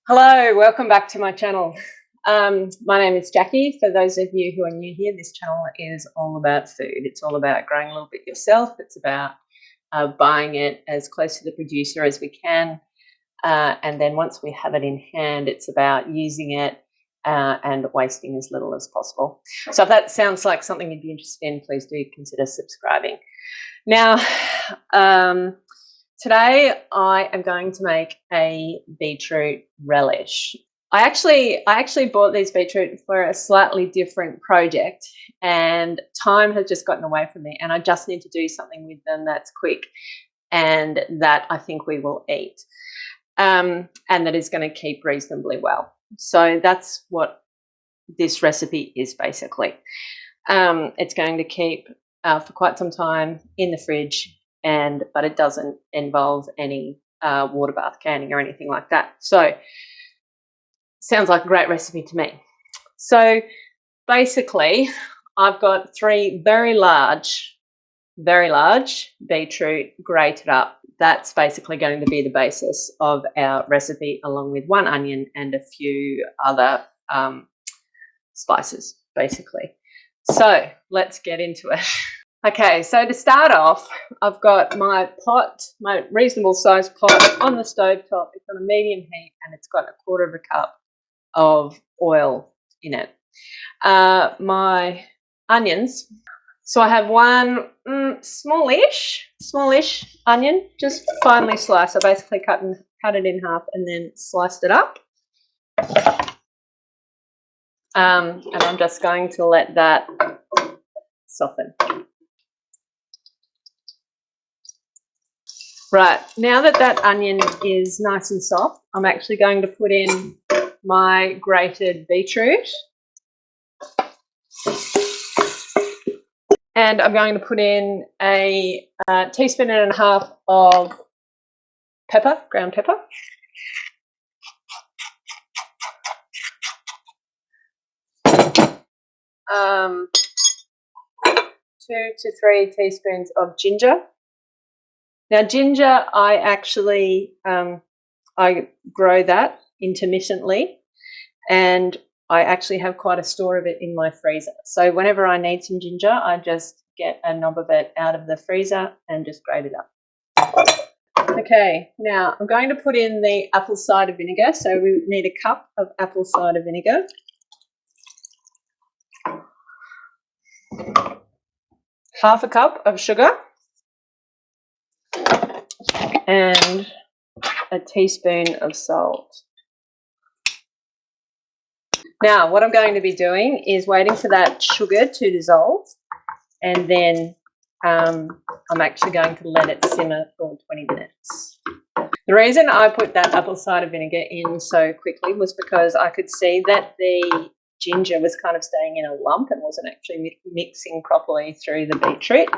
Hello, welcome back to my channel. My name is Jackie. For those of you who are new here, this channel is all about food. It's all about growing a little bit yourself. It's about buying it as close to the producer as we can. And then once we have it in hand, it's about using it and wasting as little as possible. So if that sounds like something you'd be interested in, please do consider subscribing. Now, today I am going to make a beetroot relish. I actually bought these beetroot for a slightly different project, and time has just gotten away from me, and I just need to do something with them that's quick and that I think we will eat, and that is going to keep reasonably well. So that's what this recipe is basically. It's going to keep for quite some time in the fridge, but it doesn't involve any water bath canning or anything like that. So sounds like a great recipe to me. So basically I've got three very large beetroot grated up. That's basically going to be the basis of our recipe, along with one onion and a few other spices basically. So let's get into it. Okay, so to start off, I've got my pot, my reasonable sized pot on the stove top. It's on a medium heat and it's got 1/4 cup of oil in it. My onions. So I have one smallish onion, just finely sliced. I basically cut it in half and then sliced it up. And I'm just going to let that soften. Right, now that onion is nice and soft, I'm actually going to put in my grated beetroot. And I'm going to put in a 1.5 teaspoons of pepper, ground pepper. Um, 2 to 3 teaspoons of ginger. Now, ginger, I actually I grow that intermittently, and I actually have quite a store of it in my freezer. So whenever I need some ginger, I just get a knob of it out of the freezer and just grate it up. Okay, now I'm going to put in the apple cider vinegar. So we need 1 cup of apple cider vinegar. Half a cup of sugar. And a teaspoon of salt. Now, what I'm going to be doing is waiting for that sugar to dissolve, and then I'm actually going to let it simmer for 20 minutes. The reason I put that apple cider vinegar in so quickly was because I could see that the ginger was kind of staying in a lump and wasn't actually mixing properly through the beetroot.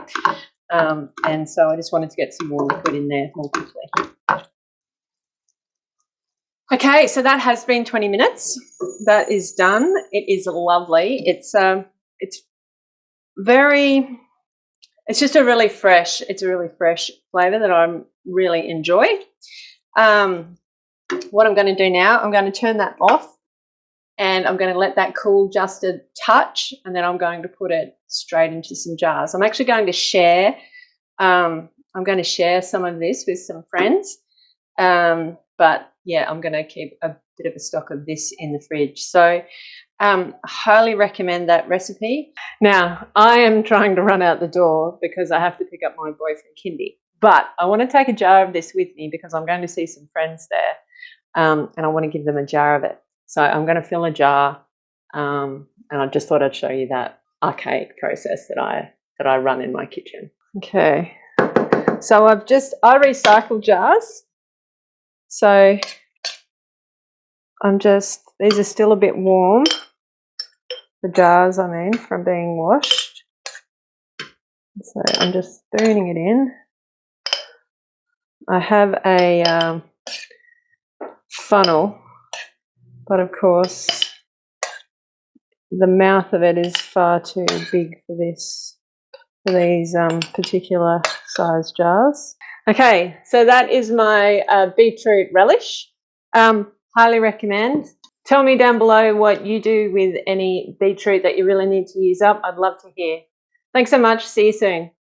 And so I just wanted to get some more liquid in there more quickly. Okay, so that has been 20 minutes. That is done. It is lovely. It's just a really fresh flavour that I really enjoy. What I'm going to do now, I'm going to turn that off and I'm going to let that cool just a touch, and then I'm going to put it straight into some jars. I'm actually going to share some of this with some friends, but yeah, I'm going to keep a bit of a stock of this in the fridge. So highly recommend that recipe. Now, I am trying to run out the door because I have to pick up my boyfriend Kindy, but I want to take a jar of this with me because I'm going to see some friends there, and I want to give them a jar of it. So I'm going to fill a jar, and I just thought I'd show you that archaic process that I run in my kitchen. Okay, so I recycle jars. So these are still a bit warm, the jars, I mean, from being washed. So I'm just spooning it in. I have a funnel, but of course the mouth of it is far too big for these particular size jars. Okay, so that is my beetroot relish. Highly recommend. Tell me down below what you do with any beetroot that you really need to use up. I'd love to hear. Thanks so much. See you soon.